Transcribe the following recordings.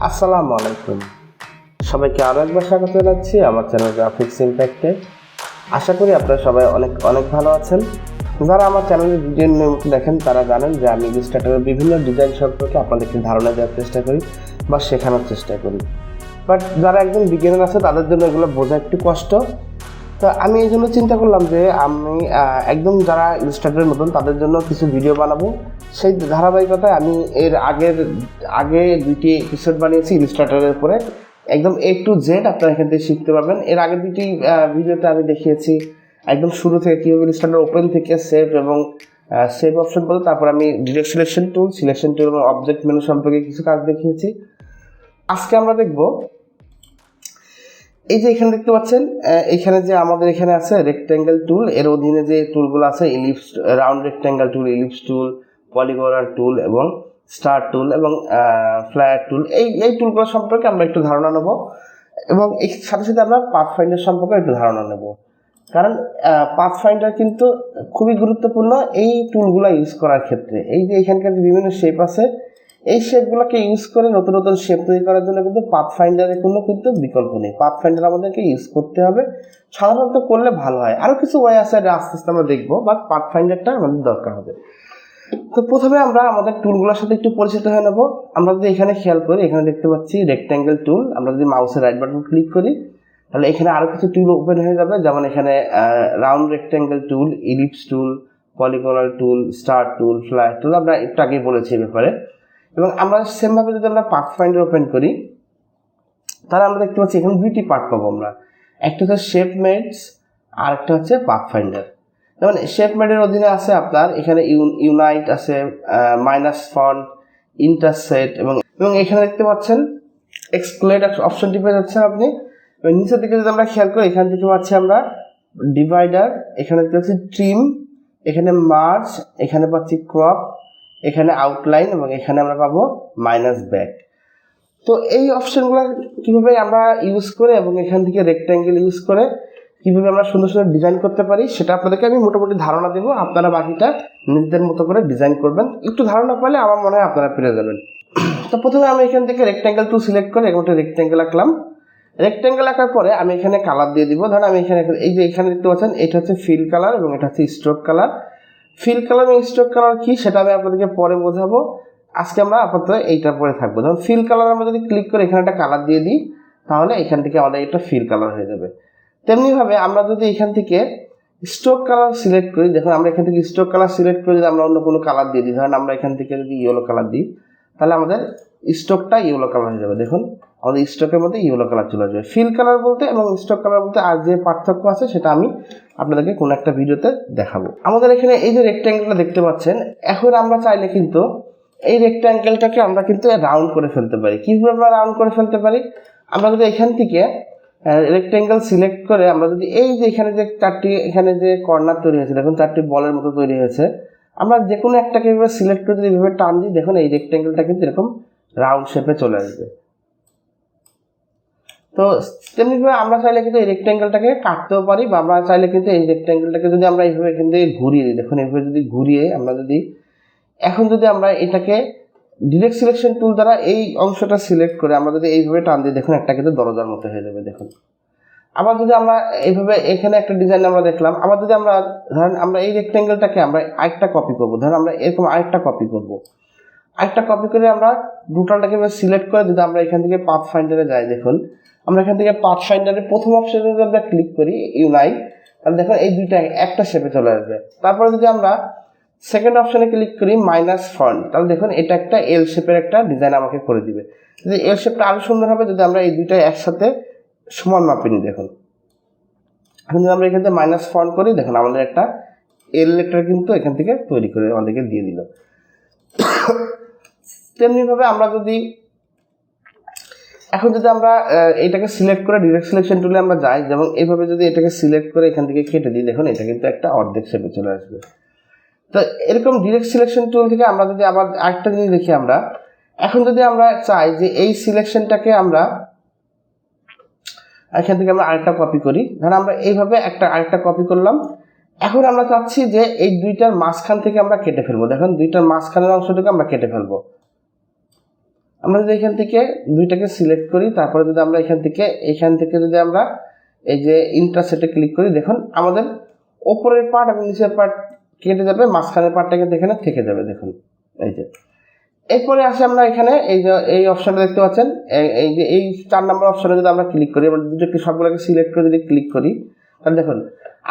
আসসালামু আলাইকুম, সবাইকে আরও একবার স্বাগত জানাচ্ছি আমার চ্যানেল গ্রাফিক্স ইম্প্যাক্টে। আশা করি আপনারা সবাই অনেক অনেক ভালো আছেন। যারা আমার চ্যানেলের ভিডিও নিয়মিত দেখেন তারা জানেন যে আমি ইলাস্ট্রেটরের বিভিন্ন ডিজাইন সম্পর্কে আপনাদেরকে ধারণা দেওয়ার চেষ্টা করি বা শেখানোর চেষ্টা করি। বাট যারা একজন বিগিনার আছে তাদের জন্য এগুলো বোঝা একটু কষ্ট। তো আমি এই জন্য চিন্তা করলাম যে আমি একদম যারা ইলাস্ট্রেটরের নতুন তাদের জন্য কিছু ভিডিও বানাবো। সেই ধারাবাহিকতায় আমি এর আগে দুইটি এপিসোড বানিয়েছি ইলাস্ট্রেটরের উপরে, একদম A to Z আপনারা এখান থেকে শিখতে পারবেন। এর আগের দুটি ভিডিওতে আমি দেখিয়েছি একদম শুরু থেকে কীভাবে ইলাস্ট্রেটর ওপেন থেকে সেভ এবং সেভ অপশন বলে, তারপর আমি ডিরেক্ট সিলেকশন টুল এবং অবজেক্ট মেনু সম্পর্কে কিছু কাজ দেখিয়েছি। আজকে আমরা দেখব এই যে এখানে দেখতে পাচ্ছেন, এখানে যে আমাদের এখানে আছে রেক্ট্যাঙ্গেল টুল, এর অধীনে যে টুলগুলো আছে ইলিপস, রাউন্ড রেক্ট্যাঙ্গেল টুল, ইলিপস টুল, পলিগনার টুল এবং স্টার টুল এবং ফ্লায়ার টুল, এই টুলগুলো সম্পর্কে আমরা একটু ধারণা নেব এবং এর সাথে সাথে আমরা পাথফাইন্ডার সম্পর্কে একটু ধারণা নেব। কারণ পাথফাইন্ডার কিন্তু খুবই গুরুত্বপূর্ণ এই টুলগুলো ইউজ করার ক্ষেত্রে। এই যে এখানকার যে বিভিন্ন শেপ আছে, এই শেপগুলোকে ইউজ করে নতুন নতুন শেপ তৈরি করার জন্য কিন্তু পাথফাইন্ডারের কোনো কিন্তু বিকল্প নেই। পাথফাইন্ডার আমাদেরকে ইউজ করতে হবে, সাধারণত করলে ভালো হয়। আরও কিছু ওয়ে আছে, আস্তে আস্তে আমরা দেখবো, বাট পাথফাইন্ডারটা আমাদের দরকার হবে। তো প্রথমে আমরা আমাদের টুলগুলোর সাথে একটু পরিচিত হয়ে নেব। আমরা যদি এখানে খেয়াল করি, এখানে দেখতে পাচ্ছি রেক্ট্যাঙ্গেল টুল। আমরা যদি মাউসের রাইট বাটন ক্লিক করি তাহলে এখানে আরও কিছু টুল ওপেন হয়ে যাবে, যেমন এখানে রাউন্ড রেক্ট্যাঙ্গেল টুল, ইলিপস টুল, পলিগনাল টুল, স্টার টুল, ফ্লায়ার টুল, আমরা একটু আগেই বলেছি এই ব্যাপারে। এবং আমরা সেমভাবে যদি আমরা পাথফাইন্ডার ওপেন করি তাহলে আমরা দেখতে পাচ্ছি এখানে দুইটি পার্ট পাবো আমরা, একটা হচ্ছে শেপ মেডস আর একটা হচ্ছে পাথফাইন্ডার। যেমন শেপ মেডের অধীনে আছে আপনার এখানে ইউনাইট আছে, মাইনাস ফন্ট, ইন্টারসেট এবং এখানে দেখতে পাচ্ছেন এক্সক্লুড অপশনটি পেয়ে যাচ্ছেন আপনি। এবং নিচের দিকে যদি আমরা খেয়াল করি এখান থেকে পাচ্ছি আমরা ডিভাইডার, এখানে দেখতে পাচ্ছি ট্রিম, এখানে মার্জ, এখানে পাচ্ছি ক্রপ, এখানে আউটলাইন এবং এখানে আমরা পাবো মাইনাস ব্যাক। তো এই অপশনগুলো কীভাবে আমরা ইউজ করে এবং এখান থেকে রেক্ট্যাঙ্গেল ইউজ করে কীভাবে আমরা সুন্দর সুন্দর ডিজাইন করতে পারি সেটা আপনাদেরকে আমি মোটামুটি ধারণা দেবো। আপনারা বাকিটা নিজেদের মতো করে ডিজাইন করবেন। একটু ধারণা পেলে আমার মনে হয় আপনারা পেরে যাবেন। তো প্রথমে আমি এখান থেকে রেক্ট্যাঙ্গেল টুল সিলেক্ট করে একটা রেক্ট্যাঙ্গেল আঁকলাম। রেক্ট্যাঙ্গেল আঁকার পরে আমি এখানে কালার দিয়ে দিব। ধরুন আমি এখানে এই যে এখানে দেখতে পাচ্ছেন এটা হচ্ছে ফিল কালার এবং এটা হচ্ছে স্ট্রোক কালার। ফিল কালার এবং স্ট্রোক কালার কি সেটা আমি আপনাদেরকে পরে বোঝাবো। আজকে আমরা আপাতত এইটার পরে থাকবো। ধরুন ফিল কালার আমরা যদি ক্লিক করে এখানে একটা কালার দিয়ে দিই তাহলে এখান থেকে আমাদের একটা ফিল কালার হয়ে যাবে। তেমনিভাবে আমরা যদি এখান থেকে স্ট্রোক কালার সিলেক্ট করি, দেখুন আমরা এখান থেকে স্ট্রোক কালার সিলেক্ট করে যদি আমরা অন্য কোনো কালার দিয়ে দিই, ধরেন আমরা এখান থেকে যদি ইয়েলো কালার দিই তাহলে আমাদের স্ট্রোকটা ইয়েলো কালার হয়ে যাবে। দেখুন আমাদের স্ট্রোকের মধ্যে ইয়েলো কালার চলে আসবে। ফিল কালার বলতে এবং স্ট্রোক কালার বলতে আর যে পার্থক্য আছে সেটা আমি আপনাদেরকে কোনো একটা ভিডিওতে দেখাবো। আমাদের এখানে এই যে রেক্ট্যাঙ্গেলটা দেখতে পাচ্ছেন, এখন আমরা চাইলে কিন্তু এই রেক্ট্যাঙ্গেলটাকে আমরা কিন্তু রাউন্ড করে ফেলতে পারি। কীভাবে আমরা রাউন্ড করে ফেলতে পারি? আমরা যদি এখান থেকে রেক্ট্যাঙ্গেল সিলেক্ট করে আমরা যদি এই যে এখানে যে চারটি এখানে যে কর্নার তৈরি হয়েছে, দেখুন চারটি বলের মতো তৈরি হয়েছে, আমরা যে কোনো একটাকে এভাবে সিলেক্ট করে যদি এভাবে টান দিই, দেখুন এই রেক্ট্যাঙ্গেলটা কিন্তু এরকম রাউন্ড শেপে চলে আসবে। তো তেমনিভাবে আমরা চাইলে কিন্তু এই রেক্ট্যাঙ্গেলটাকে কাটতেও পারি, বা আমরা চাইলে কিন্তু এই রেক্ট্যাঙ্গেলটাকে যদি আমরা এইভাবে এখান থেকে ঘুরিয়ে দিই, দেখুন এইভাবে যদি ঘুরিয়ে আমরা যদি এখন যদি আমরা এটাকে ডিরেক্ট সিলেকশন টুল দ্বারা এই অংশটা সিলেক্ট করে আমরা যদি এইভাবে টান দিই, দেখুন একটা কিন্তু দরজার মতো হয়ে যাবে। দেখুন আবার যদি আমরা এইভাবে এখানে একটা ডিজাইন আমরা দেখলাম, আবার যদি আমরা ধরেন আমরা এই রেক্ট্যাঙ্গেলটাকে আমরা আরেকটা কপি করবো, ধরেন আমরা এরকম আরেকটা কপি করবো, আরেকটা কপি করে আমরা টোটালটাকে সিলেক্ট করে যদি আমরা এখান থেকে পাথফাইন্ডারে যাই, দেখুন আমরা এখান থেকে পাথফাইন্ডারের প্রথম অপশনে যদি আমরা ক্লিক করি ইউনাইট, তাহলে দেখুন এই দুইটা একটা শেপে চলে আসবে। তারপরে যদি আমরা সেকেন্ড অপশনে ক্লিক করি মাইনাস ফন্ট, তাহলে দেখুন এটা একটা এল শেপের একটা ডিজাইন আমাকে করে দিবে। যদি এল শেপটা আরও সুন্দর হবে যদি আমরা এই দুইটা একসাথে সমান মাপে নিই। দেখুন এখন যদি আমরা এখান থেকে মাইনাস ফন্ট করি, দেখুন আমাদের একটা এল লেটার কিন্তু এখান থেকে তৈরি করে আমাদেরকে দিয়ে দিল। তেমনিভাবে আমরা যদি এখন যদি আমরা এটাকে সিলেক্ট করে ডিরেক্ট সিলেকশন টুলে আমরা যাই, যেমন এইভাবে যদি এটাকে সিলেক্ট করে এখান থেকে কেটে দিই, দেখুন এটা কিন্তু একটা অর্ধেক শেপে চলে আসবে। তো এরকম ডিরেক্ট সিলেকশন টুল থেকে আমরা যদি আবার আরেকটা জিনিস দেখি, আমরা এখন যদি আমরা চাই যে এই সিলেকশনটাকে আমরা এখান থেকে আমরা আরেকটা কপি করি, ধর আমরা এইভাবে আরেকটা কপি করলাম। এখন আমরা চাচ্ছি যে এই দুইটার মাঝখান থেকে আমরা কেটে ফেলবো। দেখুন দুইটার মাঝখানের অংশটাকে আমরা কেটে ফেলবো। আমরা যদি এখান থেকে দুইটাকে সিলেক্ট করি, তারপরে যদি আমরা এখান থেকে যদি আমরা এই যে ইন্টারসেক্টে ক্লিক করি, দেখুন আমাদের ওপরের পার্ট এবং নিচের পার্ট কেটে যাবে, মাঝখানের পার্টটা কিন্তু এখানে থেকে যাবে। দেখুন এই যে, এরপরে আসে আমরা এখানে এই যে এই অপশনটা দেখতে পাচ্ছেন, এই যে এই 4 নম্বর অপশনে যদি আমরা ক্লিক করি, আমরা দুটোকে সবগুলোকে সিলেক্ট করে যদি ক্লিক করি, তাহলে দেখুন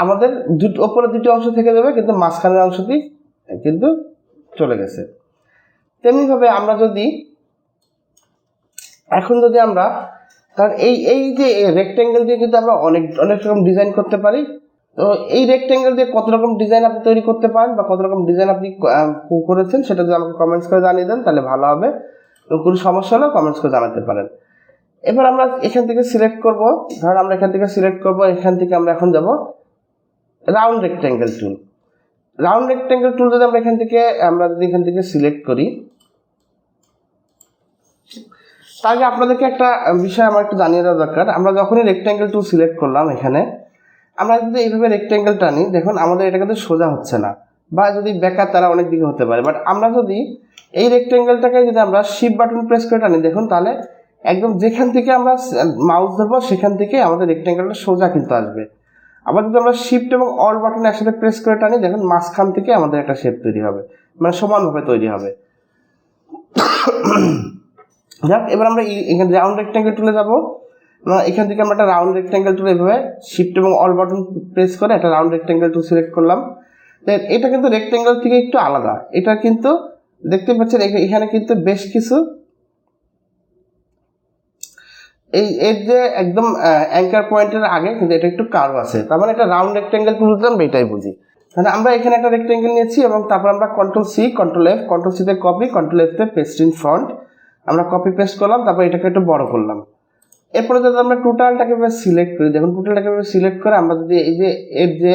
আমাদের ওপরে দুটো অংশ থেকে যাবে, কিন্তু মাঝখানের অংশটি কিন্তু চলে গেছে। তেমনিভাবে আমরা যদি এখন যদি আমরা, কারণ এই যে রেক্টেঙ্গেল দিয়ে কিন্তু আমরা অনেক রকম ডিজাইন করতে পারি। তো এই রেক্টেঙ্গেল দিয়ে কত রকম ডিজাইন আপনি তৈরি করতে পারেন বা কত রকম ডিজাইন আপনি করেছেন, সেটা যদি আমাকে কমেন্টস করে জানিয়ে দেন তাহলে ভালো হবে, এবং কোনো সমস্যা হলেও কমেন্টস করে জানাতে পারেন। এবার আমরা এখান থেকে সিলেক্ট করব, ধরুন আমরা এখান থেকে সিলেক্ট করব, এখান থেকে আমরা এখন যাব রাউন্ড রেক্টেঙ্গেল টুল। রাউন্ড রেক্টেঙ্গেল টুল যদি আমরা এখান থেকে সিলেক্ট করি, তার আগে আপনাদেরকে একটা বিষয় আমার একটু জানিয়ে দেওয়া দরকার। আমরা যখনই রেক্টেঙ্গেল টুল সিলেক্ট করলাম, এখানে আমরা যদি এইভাবে রেক্টেঙ্গেল টানি, দেখুন আমাদের এটা কিন্তু সোজা হচ্ছে না, বা যদি বেকার তারা অনেক দিকে হতে পারে। বাট আমরা যদি এই রেক্টেঙ্গেলটাকে যদি আমরা শিফট বাটন প্রেস করে টানি, দেখুন তাহলে একদম যেখান থেকে আমরা মাউস ধরবো সেখান থেকে আমাদের রেক্টেঙ্গেলটা সোজা কিন্তু আসবে। আবার যদি আমরা শিফট এবং অল বাটন একসাথে প্রেস করে টানি, দেখুন মাঝখান থেকে আমাদের একটা শেপ তৈরি হবে, মানে সমানভাবে তৈরি হবে। যাক, এবার আমরা এখানে রাউন্ড রেক্টেঙ্গেল টুলে যাবো। এখান থেকে আমরা একটা রাউন্ড রেক্টেঙ্গেল টুল এভাবে শিফট এবং অল বাটন প্রেস করে একটা রাউন্ড রেক্টেঙ্গেল টুল সিলেক্ট করলাম। এটা কিন্তু রেক্টেঙ্গেল থেকে একটু আলাদা। এটা কিন্তু দেখতে পাচ্ছেন এখানে কিন্তু বেশ কিছু এর যে একদম অ্যাঙ্কার পয়েন্টের আগে কিন্তু এটা একটু কার্ভ আছে, তার মানে এটা রাউন্ড রেক্টেঙ্গেল টুল আমরা এটাই বুঝি। মানে আমরা এখানে একটা রেক্টেঙ্গেল নিয়েছি এবং তারপর আমরা Ctrl+C, Ctrl+F, Ctrl+C-তে কপি, Ctrl+F-তে পেস্ট ইন ফ্রন্ট আমরা কপি পেস্ট করলাম, তারপর এটাকে একটু বড় করলাম। এরপরে যদি আমরা টোটালটাকে সিলেক্ট করি, দেখুন টোটালটাকে সিলেক্ট করে আমরা যদি এই যে এর যে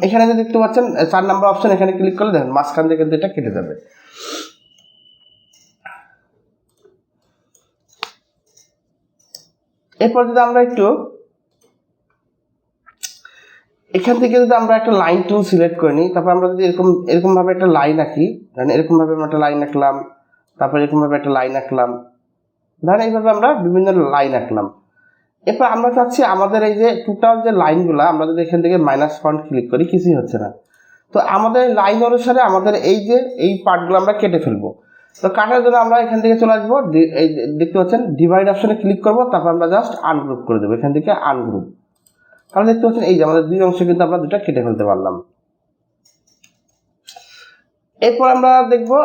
এখানে যে দেখতে পাচ্ছেন 4 নম্বর অপশন, এখানে ক্লিক করলে দেখুন মাঝখান থেকে কিন্তু এটা কেটে যাবে। এরপর যদি আমরা একটু এখান থেকে যদি আমরা একটা লাইন টুল সিলেক্ট করে নিই, তারপর আমরা যদি এরকম ভাবে একটা লাইন আঁকি, মানে এরকম ভাবে আমরা একটা লাইন আঁকলাম, তারপর এরকম ভাবে একটা লাইন আঁকলাম, ধরেন এইভাবে আমরা বিভিন্ন লাইন আঁকলাম। এরপর আমরা চাচ্ছি আমাদের এই যে টোটাল যে লাইনগুলো, আমরা যদি এখান থেকে মাইনাস ফন্ট ক্লিক করি, কিছুই হচ্ছে না। তো আমাদের লাইন অনুসারে আমাদের এই পার্টগুলো আমরা কেটে ফেলবো। তো কাটার জন্য আমরা এখান থেকে চলে আসবো, এই দেখতে পাচ্ছেন ডিভাইড অপশনে ক্লিক করবো, তারপর আমরা জাস্ট আনগ্রুপ করে দেবো, এখান থেকে আনগ্রুপ। তাহলে দেখতে পাচ্ছেন এই যে আমাদের দুই অংশে কিন্তু আমরা দুটা কেটে ফেলতে পারলাম। এরপর আমরা দেখবো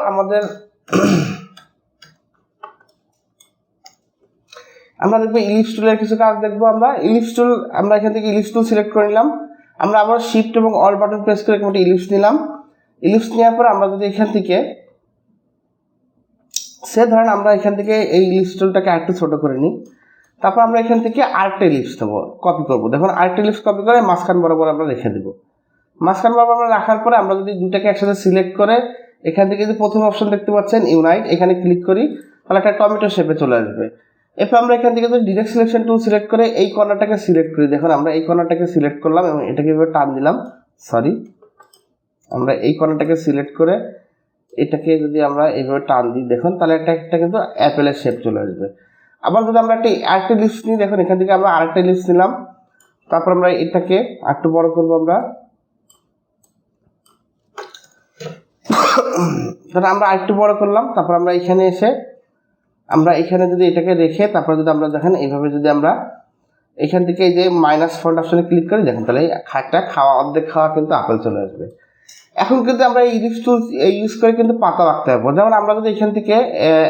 আমরা দেখবো ইলিপস টুলের কিছু কাজ দেখবো। আমরা এখান থেকে ইলিপস টুল সিলেক্ট করে নিলাম, আমরা আবার শিফট এবং অল বাটন প্রেস করে একটা ইলিপস নিলাম। ইলিপস নেওয়ার পর আমরা যদি এখান থেকে ধরেন আমরা এখান থেকে এই ইলিপস টুলটাকে আরেকটু ছোট করে নিই, তারপর আমরা এখান থেকে আরেকটা ইলিপস নেবো, কপি করবো। দেখুন আরেকটা ইলিপস কপি করে মাঝখান বরাবর আমরা রেখে দেবো। মাঝখান বরাবর আমরা রাখার পরে আমরা যদি দুটাকে একসাথে সিলেক্ট করে এখান থেকে যে প্রথম অপশন দেখতে পাচ্ছেন ইউনাইট, এখানে ক্লিক করি, তাহলে একটা টমেটো শেপে চলে আসবে। এরপর আমরা এখান থেকে যদি ডিরেক্ট সিলেকশন টুল সিলেক্ট করে এই কর্নারটাকে সিলেক্ট করি, দেখুন আমরা এই কর্নারটাকে সিলেক্ট করলাম এবং এটাকে এভাবে টান দিলাম, আমরা এই কর্নারটাকে সিলেক্ট করে এটাকে যদি আমরা এইভাবে টান দিই, দেখুন তাহলে একটা কিন্তু অ্যাপেলের শেপ চলে আসবে। আবার যদি আমরা আরেকটা লিস্ট নিই, দেখুন এখান থেকে আমরা আরেকটা লিস্ট নিলাম, তারপর আমরা এটাকে একটু বড় করবো। আমরা আরেকটু বড় করলাম, তারপর আমরা এখানে এসে আমরা এখানে যদি এটাকে রেখে তারপর যদি আমরা দেখেন এইভাবে যদি আমরা এখান থেকে এই যে মাইনাস ফন্ট অপশনে ক্লিক করি, দেখেন তাহলে একটা অর্ধেক খাওয়া কিন্তু আপেল চলে আসবে। এখন কিন্তু আমরা এই ইলিপস টুল ইউজ করে কিন্তু পাতা আঁকতে পারবো। যেমন আমরা যদি এখান থেকে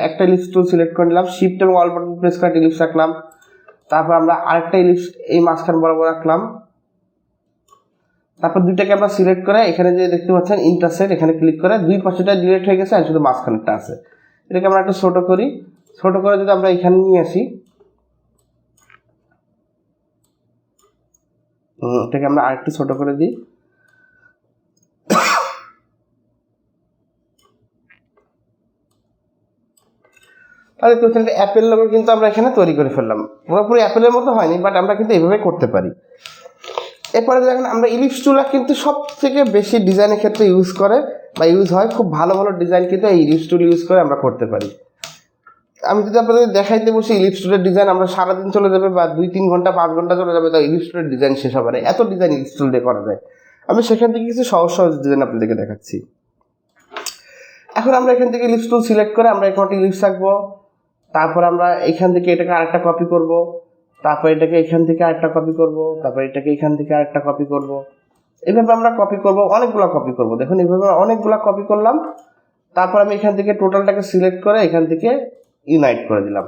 একটা ইলিপস টুল সিলেক্ট করে নিলাম, শিফট এবং অল বাটন প্রেস করে ইলিপস আঁকলাম, তারপর আমরা আরেকটা ইলিপস এই মাঝখান বরাবর আঁকলাম, তারপর দুইটাকে আমরা সিলেক্ট করে এখানে যে দেখতে পাচ্ছেন ইন্টারসেক্ট, এখানে ক্লিক করে দুই পাশেটা ডিলিট হয়ে গেছে আর শুধু মাঝখানেরটা আছে। এটাকে আমরা একটু ছোট করি, ছোট করে যদি আমরা এখানে নিয়ে আসি, এটাকে আমরা আরেকটু ছোট করে দিই, তাহলে তো অ্যাপেল লোগো কিন্তু আমরা এখানে তৈরি করে ফেললাম। পুরোপুরি অ্যাপেলের মতো হয়নি, বাট আমরা কিন্তু এইভাবে করতে পারি। এরপরে দেখেন আমরা ইলিপস টুল কিন্তু সব থেকে বেশি ডিজাইনের ক্ষেত্রে ইউজ হয়, খুব ভালো ভালো ডিজাইন কিন্তু এই ইলিপস টুল ইউজ করে আমরা করতে পারি। আমি যদি আপনাদের দেখাইতে বসি ইলিপস্টোরের ডিজাইন, আমরা সারাদিন চলে যাবে বা 2-3 ঘন্টা 5 ঘন্টা চলে যাবে, তো ইলিপস্টোরের ডিজাইন শেষ হবে না, এত ডিজাইন ইলিপস্টোর দিয়ে করা যায়। আমি সেখান থেকে কিছু সহজ সহজ ডিজাইন আপনাদেরকে দেখাচ্ছি। এখন আমরা এখান থেকে ইলিপস টুল সিলেক্ট করে আমরা এখানে একটা ইলিপস আঁকবো, তারপর আমরা এখান থেকে এটাকে আরেকটা কপি করব, তারপর এটাকে এখান থেকে আরেকটা কপি করব, তারপর এটাকে এখান থেকে আরেকটা কপি করব। এইভাবে আমরা কপি করব, অনেকগুলো কপি করব। দেখুন এইভাবে অনেকগুলো কপি করলাম। তারপর আমি এখান থেকে টোটালটাকে সিলেক্ট করে এখান থেকে ইউনাইট করে দিলাম।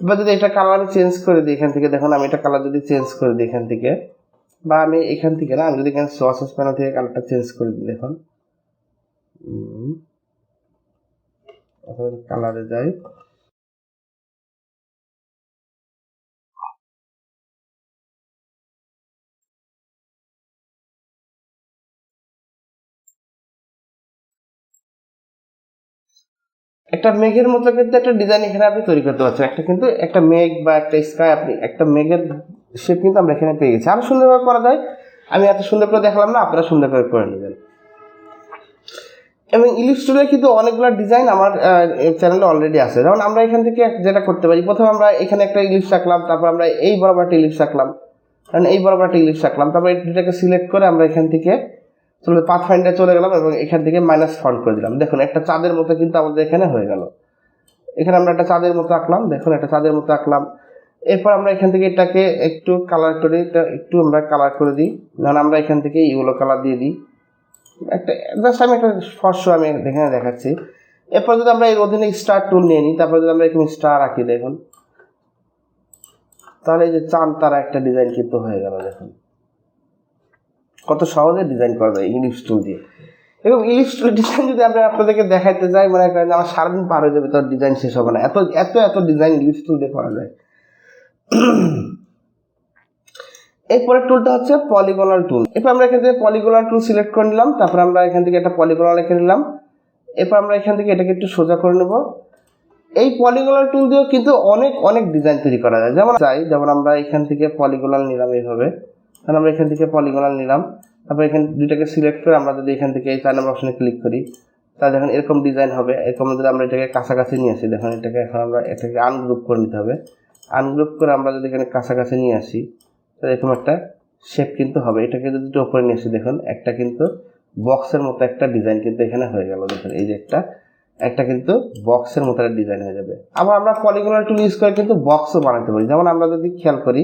এবার যদি এটা কালার আমি চেঞ্জ করে দিই এখান থেকে, দেখুন আমি এটা কালার যদি চেঞ্জ করে দিই এখান থেকে, বা আমি এখান থেকে না, আমি যদি এখানে সোর্সেস প্যানেল থেকে কালারটা চেঞ্জ করে দিই, দেখুন কালারে যাই, একটা মেঘের মতো কিন্তু একটা ডিজাইন এখানে আপনি তৈরি করতে পারছেন। একটা কিন্তু একটা মেঘ বা একটা স্কাই, আপনি একটা মেঘের শেপ কিন্তু আমরা এখানে পেয়ে গেছি। আরো সুন্দরভাবে করা যায়, আমি এত সুন্দর করে দেখালাম না, আপনারা সুন্দর করে নেবেন। এবং ইলিপস টুলে কিন্তু অনেকগুলো ডিজাইন আমার চ্যানেলে অলরেডি আছে। যেমন আমরা এখান থেকে যেটা করতে পারি, প্রথমে আমরা এখানে একটা ইলিপস আঁকলাম, তারপর আমরা এই বরাবর একটা ইলিপস আঁকলাম, কারণ এই বরাবর একটা ইলিপস আঁকলাম, তারপর এটাকে সিলেক্ট করে আমরা এখান থেকে পাথফাইন্ডারে চলে গেলাম এবং এখান থেকে মাইনাস ফন্ট করে দিলাম। দেখুন একটা চাঁদের মতো কিন্তু আমাদের এখানে হয়ে গেল। এখানে আমরা একটা চাঁদের মতো আঁকলাম, দেখুন একটা চাঁদের মতো আঁকলাম। এরপর আমরা এখান থেকে এটাকে একটু কালার করে, একটু আমরা কালার করে দিই, ধরুন আমরা এখান থেকে ইয়েলো কালার দিয়ে দিই একটা, জাস্ট আমি একটা স্পর্শ আমি এখানে দেখাচ্ছি। এরপর যদি আমরা এর অধীনে স্টার টুল নিয়ে নিই, তারপর যদি আমরা এখানে স্টার আঁকি, দেখুন তাহলে এই যে চাঁদ তারা একটা ডিজাইন কিন্তু হয়ে গেল। দেখুন কত সহজে ডিজাইন করা যায় ইলিপস টুল দিয়ে। এবং ইলিপস টুল ডিজাইন যদি আমরা আপনাদেরকে দেখাইতে যাই, মনে করেন আমার সারাদিন পার হয়ে যাবে, তার ডিজাইন শেষ হবে না, এত এত এত ডিজাইন ইলিপস টুল দিয়ে করা যায়। এরপরের টুলটা হচ্ছে পলিগনাল টুল। এরপর আমরা এখান থেকে পলিগনাল টুল সিলেক্ট করে নিলাম, তারপর আমরা এখান থেকে একটা পলিগনাল লিখে নিলাম। এরপর আমরা এখান থেকে এটাকে একটু সোজা করে নেব। এই পলিগনাল টুল দিয়েও কিন্তু অনেক অনেক ডিজাইন তৈরি করা যায়। যেমন আমরা এখান থেকে পলিগনাল নিলাম এইভাবে, কারণ আমরা এখান থেকে পলিগনাল নিলাম, তারপর এখানে দুইটাকে সিলেক্ট করে আমরা যদি এখান থেকে এই 4 নম্বর অপশনে ক্লিক করি, তাহলে দেখুন এরকম ডিজাইন হবে। এরকম যদি আমরা এটাকে কাছাকাছি নিয়ে আসি, দেখুন এটাকে এখন আমরা এটাকে আনগ্রুপ করে নিতে হবে। আনগ্রুপ করে আমরা যদি এখানে কাছাকাছি নিয়ে আসি, তাহলে এরকম একটা শেপ কিন্তু হবে। এটাকে যদি উপরে নিয়ে আসি, দেখুন একটা কিন্তু বক্সের মতো একটা ডিজাইন কিন্তু এখানে হয়ে গেল। দেখুন এই যে একটা কিন্তু বক্সের মতো একটা ডিজাইন হয়ে যাবে। আবার আমরা পলিগনাল টুল ইউজ করে কিন্তু বক্সও বানাতে পারি। যেমন আমরা যদি খেয়াল করি,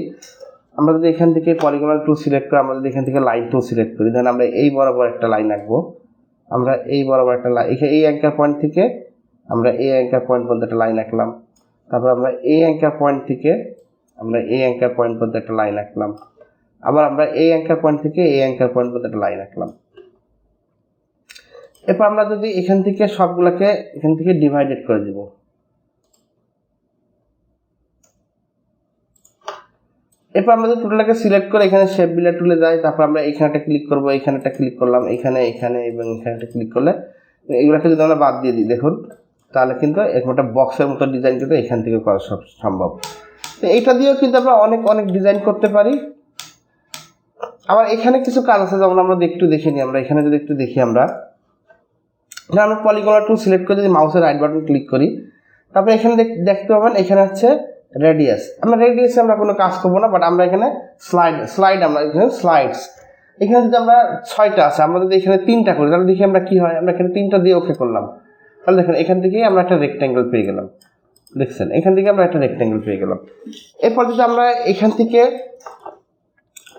আমরা যদি এখান থেকে পলিগনাল টুল সিলেক্ট করে আমরা যদি এখান থেকে লাইন টুল সিলেক্ট করি, ধরেন আমরা এই বরাবর একটা লাইন আঁকবো, আমরা এই বরাবর একটা লাইন, এই অ্যাঙ্কার পয়েন্ট থেকে আমরা এই অ্যাঙ্কার পয়েন্ট পর্যন্ত একটা লাইন আঁকলাম, তারপর আমরা এই অ্যাঙ্কার পয়েন্ট থেকে আমরা এই অ্যাঙ্কার পয়েন্ট পর্যন্ত একটা লাইন আঁকলাম, আবার আমরা এই অ্যাঙ্কার পয়েন্ট থেকে এই অ্যাঙ্কার পয়েন্ট পর্যন্ত একটা লাইন আঁকলাম। এরপর আমরা যদি এখান থেকে সবগুলোকে এখান থেকে ডিভাইডেড করে দিব, এরপর আমরা যদি টুলটাকে সিলেক্ট করে এখানে শেপ বিল্ডার টুলে যাই, তারপর আমরা এখানে একটা ক্লিক করবো, এখানে একটা ক্লিক করলাম, এখানে এবং এখানে একটা ক্লিক করলে এগুলোকে যদি আমরা বাদ দিয়ে দিই, দেখুন তাহলে কিন্তু এরকম একটা বক্সের মতো ডিজাইন কিন্তু এখান থেকে করা সম্ভব। তো এইটা দিয়েও কিন্তু আমরা অনেক অনেক ডিজাইন করতে পারি। আবার এখানে কিছু কাজ আছে, যেমন আমরা একটু দেখে নিই, আমরা এখানে যদি একটু দেখি, আমরা পলিগনাল টুল সিলেক্ট করে যদি মাউসের রাইট বাটন ক্লিক করি, তারপরে এখানে দেখতে পাবেন এখানে হচ্ছে রেডিয়াস। আমরা রেডিয়াসে আমরা কোনো কাজ করবো না, বাট আমরা এখানে স্লাইড আমরা এখানে স্লাইডস, এখানে যদি আমরা 6টা আছে, আমরা যদি এখানে 3টা করি, তাহলে দেখি আমরা কি হয়। আমরা এখানে 3টা দিয়ে ওকে করলাম, তাহলে দেখেন এখান থেকেই আমরা একটা রেক্ট্যাঙ্গেল পেয়ে গেলাম। দেখছেন এখান থেকে আমরা একটা রেক্ট্যাঙ্গেল পেয়ে গেলাম। এরপর যদি আমরা এখান থেকে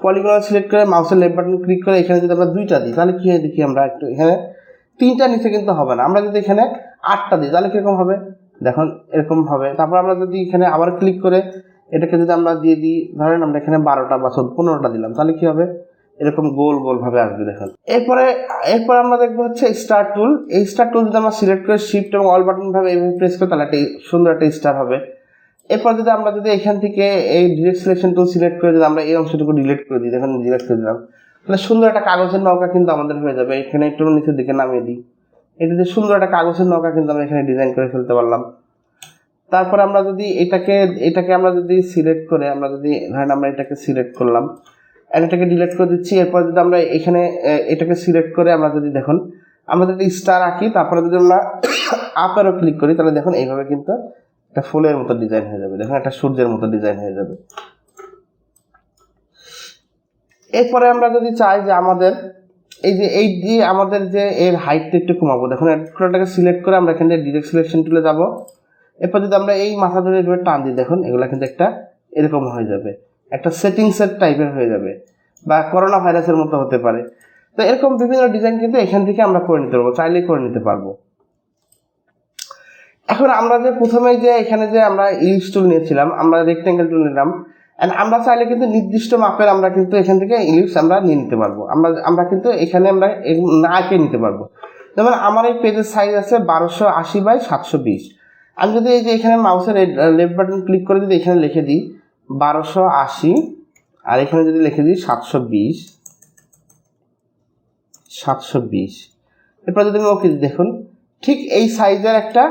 পলিগনাল সিলেক্ট করে মাউসের লেফট বাটন ক্লিক করে এখানে যদি আমরা 2টা দিই, তাহলে কি হয় দেখি আমরা একটু, এখানে 3টা নিচে কিন্তু হবে না। আমরা যদি এখানে 8টা দিই, তাহলে কিরকম হবে দেখুন এরকম হবে। তারপর আমরা যদি এখানে আবার ক্লিক করে এটাকে যদি আমরা দিয়ে দিই, ধরেন আমরা এখানে 12টা বা 15টা দিলাম, তাহলে কি হবে এরকম গোল গোল ভাবে আসবে। দেখুন এরপর আমরা দেখবো হচ্ছে স্টার টুল। এই স্টার টুল যদি আমরা সিলেক্ট করে শিফট এবং অল বাটন ভাবে এইভাবে প্রেস করি, তাহলে একটা সুন্দর একটা স্টার হবে। এরপর যদি আমরা এখান থেকে এই ডিরেক্ট সিলেকশন টুল সিলেক্ট করে যদি আমরা এই অংশটুকু ডিলিট করে দিই, দেখুন ডিলিট করে দিলাম, তাহলে সুন্দর একটা কাগজের নৌকা কিন্তু আমাদের হয়ে যাবে। এখানে একটু নিচের দিকে নামিয়ে দিই, এটা দিয়ে সুন্দর একটা কাগজের নৌকা কিন্তু আমরা এখানে ডিজাইন করে ফেলতে পারলাম। তারপর আমরা যদি এটাকে আমরা যদি সিলেক্ট করে আমরা যদি ধরেন আমরা এটাকে সিলেক্ট করলাম, এটাকে ডিলিট করে দিচ্ছি। এরপর যদি আমরা এখানে এটাকে সিলেক্ট করে আমরা যদি দেখুন আমরা যদি স্টার আঁকি, তারপরে যদি আমরা আপ অ্যারো ক্লিক করি, তাহলে দেখুন এইভাবে কিন্তু একটা ফুলের মতো ডিজাইন হয়ে যাবে, দেখুন একটা সূর্যের মতো ডিজাইন হয়ে যাবে। এরপরে আমরা যদি চাই যে আমাদের এই যে আমাদের যে এর হাইটটা একটু কমাবো, দেখুন এটাকে সিলেক্ট করে আমরা এখানে ডিরেক্ট সিলেকশন টুলে যাব। এরপর যদি আমরা এই মাথা ধরে এভাবে টান দিই, দেখুন এগুলো কিন্তু একটা এরকম হয়ে যাবে, একটা সেটিং সেট টাইপের হয়ে যাবে, বা করোনা ভাইরাসের মতো হতে পারে। তো এরকম বিভিন্ন ডিজাইন কিন্তু এখান থেকে আমরা করে নিতে পারবো, চাইলেই করে নিতে পারবো। এখন আমরা যে প্রথমে যে এখানে যে আমরা ইলিপস টুল নিয়েছিলাম, আমরা রেক্টেঙ্গেল টুল নিলাম, এন্ড আমরা চাইলে কিন্তু নির্দিষ্ট মাপের আমরা কিন্তু এখান থেকে ইলিপস আমরা নিয়ে নিতে পারবো। আমরা কিন্তু এখানে আমরা না এঁকে নিতে পারবো। যেমন আমার এই পেজের সাইজ আছে 1280 বাই 720। আমি যদি এই যে এখানে মাউসের লেফট বাটন ক্লিক করে যদি এখানে লিখে দিই 1280, আর এখানে যদি লিখে দিই 720, এরপর যদি আমি ওকে দেখুন ঠিক এই সাইজের একটা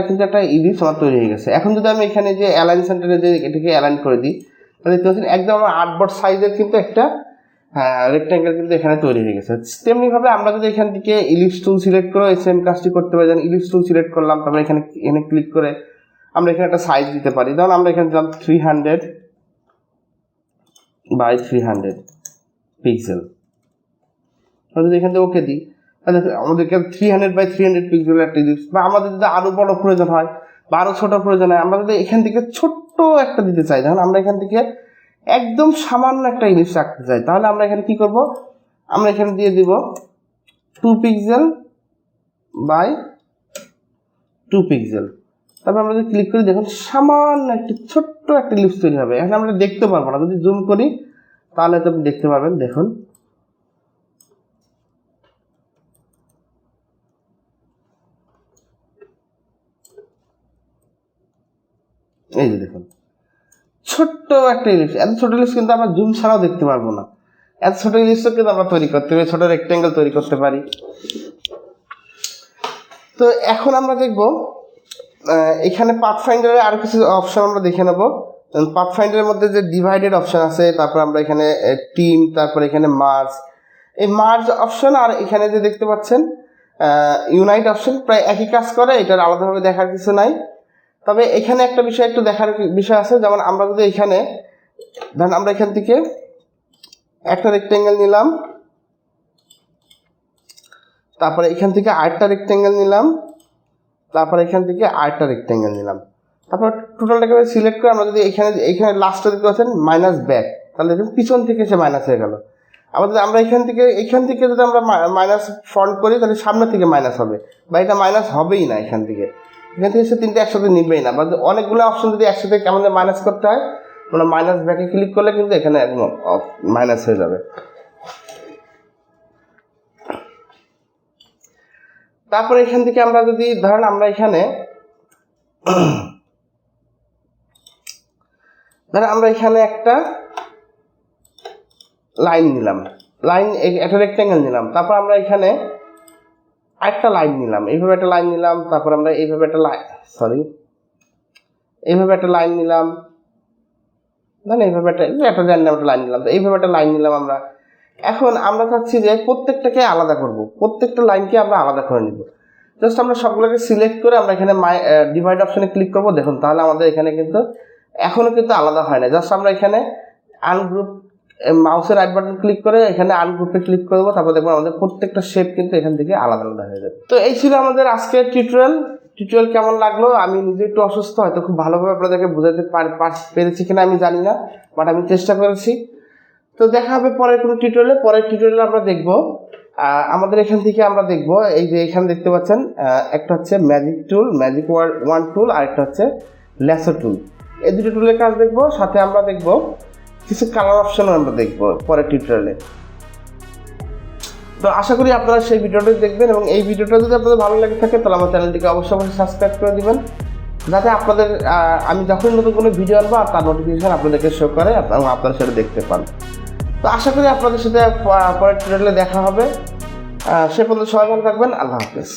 কিন্তু একটা ইলিপস আমার তৈরি হয়ে গেছে। এখন যদি আমি এখানে যে অ্যালাইন সেন্টারে যে এটাকে অ্যালাইন করে দিই, তাহলে দেখতে পাচ্ছেন একদম আমার আর্টবোর্ড সাইজের কিন্তু একটা রেক্ট্যাঙ্গেল কিন্তু এখানে তৈরি হয়ে গেছে। তেমনিভাবে আমরা যদি এখান থেকে ইলিপস টুল সিলেক্ট করে এই সেম কাজটি করতে পারি, যেন ইলিপস টুল সিলেক্ট করলাম, তারপরে এখানে ক্লিক করে আমরা এখানে একটা সাইজ দিতে পারি। ধরুন আমরা এখানে দিলাম 300 বাই 300 পিক্সেল। যদি এখান থেকে ওকে দিই, তাহলে আমাদেরকে 300 বাই 300 পিক্সেলের একটা ইলিপস, বা আমাদের যদি আরও বড় প্রয়োজন হয় বা আরও ছোটো প্রয়োজন হয়, আমরা যদি এখান থেকে ছোট্ট একটা দিতে চাই, ধরুন আমরা এখান থেকে একদম সামান্য একটা ইলিপস রাখতে চাই, তাহলে আমরা এখানে কি করব, আমরা এখানে দিয়ে দিব 2 পিক্সেল বাই 2 পিক্সেল। তারপর আমরা যদি ক্লিক করি, দেখুন সামান্য একটা ছোট্ট একটা ইলিপস তৈরি হবে। এখানে আমরা দেখতে পারবো না, যদি জুম করি তাহলে তো আপনি দেখতে পারবেন। দেখুন এই যে দেখুন ছোট্ট একটা ইলিপস। এত ছোট ইলিপস কিন্তু আমরা জুম ছাড়াও দেখতে পারবো না। এত ছোট ইলিপসও কিন্তু আমরা তৈরি করতে পারি, ছোট রেক্টেঙ্গেল তৈরি করতে পারি। তো এখন আমরা দেখব এখানে পাথফাইন্ডারে আরো কিছু অপশন আমরা দেখে নেব। পাথফাইন্ডারের মধ্যে যে ডিভাইডেড অপশন আছে, তারপর আমরা এখানে টিম, তারপর এখানে মার্জ, এই মার্জ অপশন আর এখানে যে দেখতে পাচ্ছেন ইউনাইট অপশন প্রায় একই কাজ করে, এটার আলাদাভাবে দেখার কিছু নাই। তবে এখানে একটা বিষয় একটু দেখার বিষয় আছে, যেমন আমরা যদি এখানে ধরেন আমরা এখান থেকে একটা রেক্টেঙ্গেল নিলাম, তারপরে এখান থেকে আরেকটা রেক্টেঙ্গেল নিলাম, তারপরে এখান থেকে আরেকটা রেক্টেঙ্গেল নিলাম, তারপর টোটালটাকে সিলেক্ট করে আমরা যদি এখানে লাস্টে দেখতে পাচ্ছেন মাইনাস ব্যাক, তাহলে দেখুন পিছন থেকে সে মাইনাস হয়ে গেল। আবার যদি আমরা এখান থেকে যদি আমরা মাইনাস ফ্রন্ট করি, তাহলে সামনে থেকে মাইনাস হবে, বা এটা মাইনাস হবেই না। এখান থেকে সে তিনটে একসাথে নিবেই না, বা অনেকগুলো অপশন যদি একসাথে আমাদের মাইনাস করতে হয়, আমরা মাইনাস ব্যাকে ক্লিক করলে কিন্তু এখানে একদম মাইনাস হয়ে যাবে। তারপরে এখান থেকে আমরা যদি ধরেন আমরা এখানে একটা লাইন নিলাম, একটা রেক্টেঙ্গেল নিলাম, তারপর আমরা এখানে আরেকটা লাইন নিলাম, এইভাবে একটা লাইন নিলাম, তারপর আমরা এইভাবে একটা লাইন নিলাম, মানে এইভাবে একটা লাইন নিলাম, তো এইভাবে একটা লাইন নিলাম আমরা। এখন আমরা চাচ্ছি যে প্রত্যেকটাকে আলাদা করব, প্রত্যেকটা লাইনকে আমরা আলাদা করে নিব। জাস্ট আমরা সবগুলোকে সিলেক্ট করে আমরা এখানে ডিভাইড অপশনে ক্লিক করব। দেখুন তাহলে আমাদের এখানে কিন্তু এখনও কিন্তু আলাদা হয় না। জাস্ট আমরা এখানে আনগ্রুপ, মাউসের রাইট বাটন ক্লিক করে এখানে আনগ্রুপে ক্লিক করবো, তারপর দেখবো আমাদের প্রত্যেকটা শেপ কিন্তু এখান থেকে আলাদা আলাদা হয়ে যাবে। তো এই ছিল আমাদের আজকের টিউটোরিয়াল কেমন লাগলো? আমি নিজে একটু অসুস্থ, হয়তো খুব ভালোভাবে আপনাদেরকে বোঝাতে পেরেছি কিনা আমি জানি না, বাট আমি চেষ্টা করেছি। তো দেখা হবে পরের কোনো টিউটোরিয়ালে আমরা দেখবো আমাদের এখান থেকে আমরা দেখবো এই যে এখানে দেখতে পাচ্ছেন একটা হচ্ছে ম্যাজিক ওয়ান টুল, আর একটা হচ্ছে ল্যাসো টুল। এই দুটো টুলের কাজ দেখবো, সাথে আমরা দেখবো কিছু কালার অপশনও আমরা দেখবো পরের টিউটোরিয়ালে। তো আশা করি আপনারা সেই ভিডিওটা দেখবেন, এবং এই ভিডিওটা যদি আপনাদের ভালো লাগে থাকে তাহলে আমার চ্যানেলটিকে অবশ্যই সাবস্ক্রাইব করে দিবেন, যাতে আপনাদের আমি যখন নতুন কোনো ভিডিও আনবো তার নোটিফিকেশন আপনাদেরকে শো করে এবং আপনারা সেটা দেখতে পান। তো আশা করি আপনাদের সাথে পরের টিউটোরিয়ালে দেখা হবে। সে পর্যন্ত সবাই ভালো থাকবেন। আল্লাহ হাফেজ।